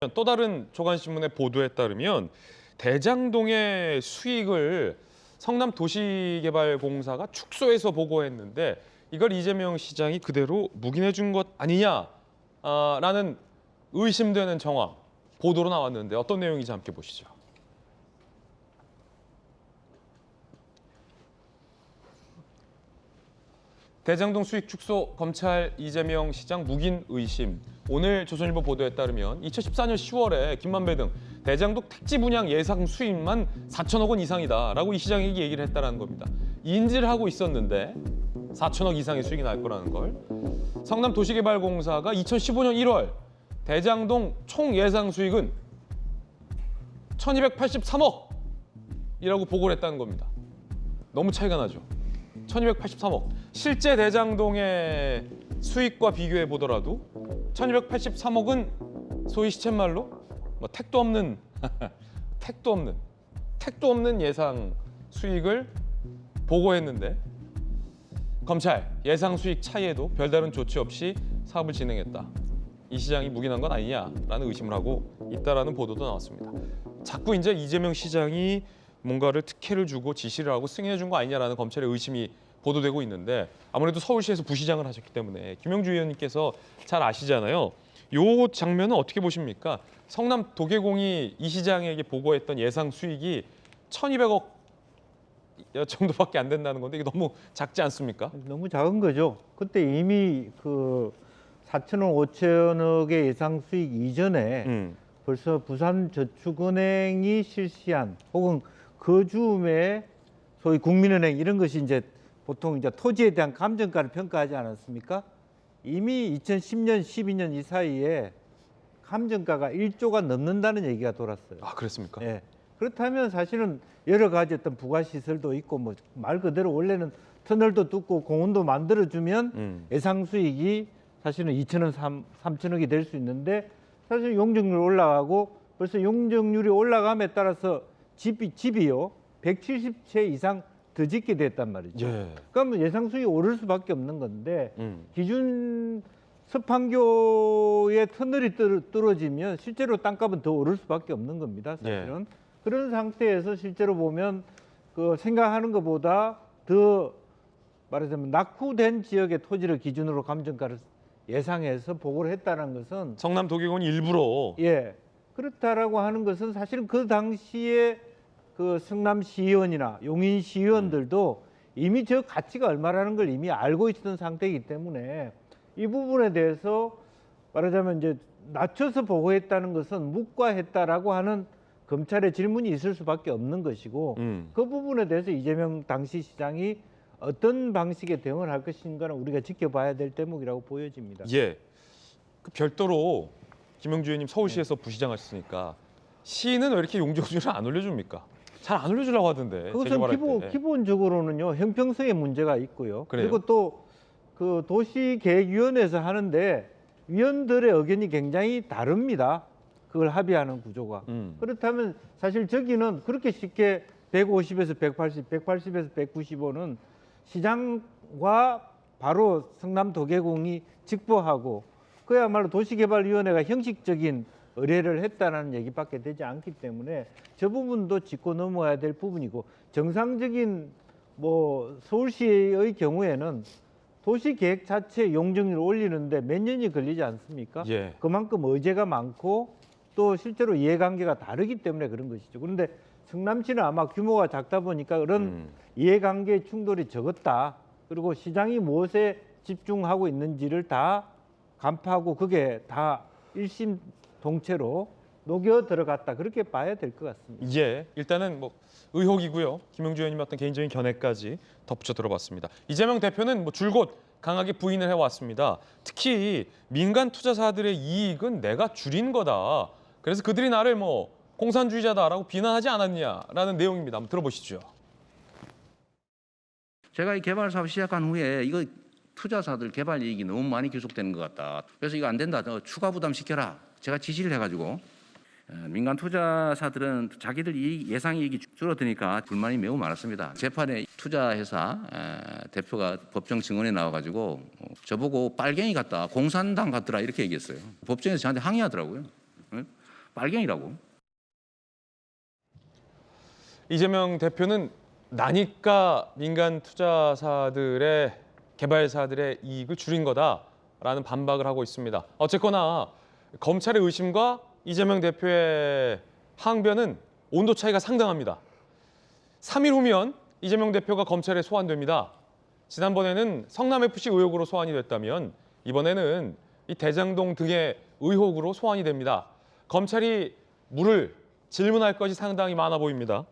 또 다른 조간신문의 보도에 따르면 대장동의 수익을 성남도시개발공사가 축소해서 보고했는데 이걸 이재명 시장이 그대로 묵인해 준 것 아니냐라는 의심되는 정황 보도로 나왔는데 어떤 내용인지 함께 보시죠. 대장동 수익 축소 검찰 이재명 시장 묵인 의심. 오늘 조선일보 보도에 따르면 2014년 10월에 김만배 등 대장동 택지 분양 예상 수익만 4천억 원 이상이다라고 이 시장에게 얘기를 했다는 겁니다. 인지를 하고 있었는데 4천억 이상의 수익이 날 거라는 걸. 성남도시개발공사가 2015년 1월 대장동 총 예상 수익은 1283억이라고 보고를 했다는 겁니다. 너무 차이가 나죠. 1283억. 실제 대장동의 수익과 비교해 보더라도 1283억은 소위 시쳇말로 뭐 택도 없는 예상 수익을 보고했는데 검찰 예상 수익 차이에도 별다른 조치 없이 사업을 진행했다. 이 시장이 묵인한 건 아니냐라는 의심을 하고 있다라는 보도도 나왔습니다. 자꾸 이제 이재명 시장이 뭔가를 특혜를 주고 지시를 하고 승인해 준 거 아니냐라는 검찰의 의심이 보도되고 있는데 아무래도 서울시에서 부시장을 하셨기 때문에 김영주 의원님께서 잘 아시잖아요. 요 장면은 어떻게 보십니까? 성남 도계공이 이 시장에게 보고했던 예상 수익이 1,200억 정도밖에 안 된다는 건데 이게 너무 작지 않습니까? 너무 작은 거죠. 그때 이미 그 4천억, 5천억의 예상 수익 이전에 벌써 부산저축은행이 실시한 혹은 그 즈음에 소위 국민은행 이런 것이 이제 보통 이제 토지에 대한 감정가를 평가하지 않았습니까? 이미 2010년, 12년 이 사이에 감정가가 1조가 넘는다는 얘기가 돌았어요. 아, 그랬습니까? 예. 그렇다면 사실은 여러 가지 어떤 부가시설도 있고 뭐 말 그대로 원래는 터널도 뚫고 공원도 만들어주면 예상 수익이 사실은 2천억, 3천억이 될 수 있는데 사실 용적률 올라가고 벌써 용적률이 올라감에 따라서 집이요 170채 이상 더 짓게 됐단 말이죠. 예. 그러면 예상 수익이 오를 수밖에 없는 건데 기준 서판교의 터널이 떨어지면 실제로 땅값은 더 오를 수밖에 없는 겁니다. 사실은. 예. 그런 상태에서 실제로 보면 그 생각하는 것보다 더 말하자면 낙후된 지역의 토지를 기준으로 감정가를 예상해서 보고를 했다는 것은 성남 도계공이 일부러 그렇다라고 하는 것은 사실은 그 당시에 그 성남시의원이나 용인시의원들도 이미 저 가치가 얼마라는 걸 이미 알고 있었던 상태이기 때문에 이 부분에 대해서 말하자면 이제 낮춰서 보고했다는 것은 묵과했다라고 하는 검찰의 질문이 있을 수밖에 없는 것이고 그 부분에 대해서 이재명 당시 시장이 어떤 방식의 대응을 할 것인가는 우리가 지켜봐야 될 대목이라고 보여집니다. 예. 그 별도로 김영주 의원님 서울시에서 부시장 하셨으니까 시는 왜 이렇게 용적률을 안 올려줍니까? 잘 안 올려주려고 하던데. 그것은 기본적으로는요 형평성의 문제가 있고요. 그래요? 그리고 또 그 도시계획위원회에서 하는데 위원들의 의견이 굉장히 다릅니다. 그걸 합의하는 구조가. 그렇다면 사실 저기는 그렇게 쉽게 150에서 180, 180에서 195는 시장과 바로 성남도계공이 직보하고 그야말로 도시개발위원회가 형식적인 의뢰를 했다는 얘기밖에 되지 않기 때문에 저 부분도 짚고 넘어가야 될 부분이고 정상적인 뭐 서울시의 경우에는 도시계획 자체 용적률을 올리는데 몇 년이 걸리지 않습니까? 예. 그만큼 의제가 많고 또 실제로 이해관계가 다르기 때문에 그런 것이죠. 그런데 성남시는 아마 규모가 작다 보니까 그런 이해관계 충돌이 적었다. 그리고 시장이 무엇에 집중하고 있는지를 다 간파하고 그게 다 일심동체로 녹여 들어갔다. 그렇게 봐야 될 것 같습니다. 예, 일단은 뭐 의혹이고요. 김영주 의원님의 어떤 개인적인 견해까지 덧붙여 들어봤습니다. 이재명 대표는 뭐 줄곧 강하게 부인을 해왔습니다. 특히 민간 투자사들의 이익은 내가 줄인 거다. 그래서 그들이 나를 뭐 공산주의자다라고 비난하지 않았냐라는 내용입니다. 한번 들어보시죠. 제가 이 개발 사업 시작한 후에 이거 투자사들 개발 이익이 너무 많이 귀속되는 것 같다. 그래서 이거 안 된다. 더 추가 부담 시켜라. 제가 지시를 해가지고 민간 투자사들은 자기들 예상 이익이 줄어드니까 불만이 매우 많았습니다. 재판에 투자회사 대표가 법정 증언에 나와가지고 저보고 빨갱이 같다, 공산당 같더라 이렇게 얘기했어요. 법정에서 저한테 항의하더라고요. 빨갱이라고. 이재명 대표는 나니까 민간 투자사들의 개발사들의 이익을 줄인 거다라는 반박을 하고 있습니다. 어쨌거나 검찰의 의심과 이재명 대표의 항변은 온도 차이가 상당합니다. 3일 후면 이재명 대표가 검찰에 소환됩니다. 지난번에는 성남FC 의혹으로 소환이 됐다면 이번에는 이 대장동 등의 의혹으로 소환이 됩니다. 검찰이 물을 질문할 것이 상당히 많아 보입니다.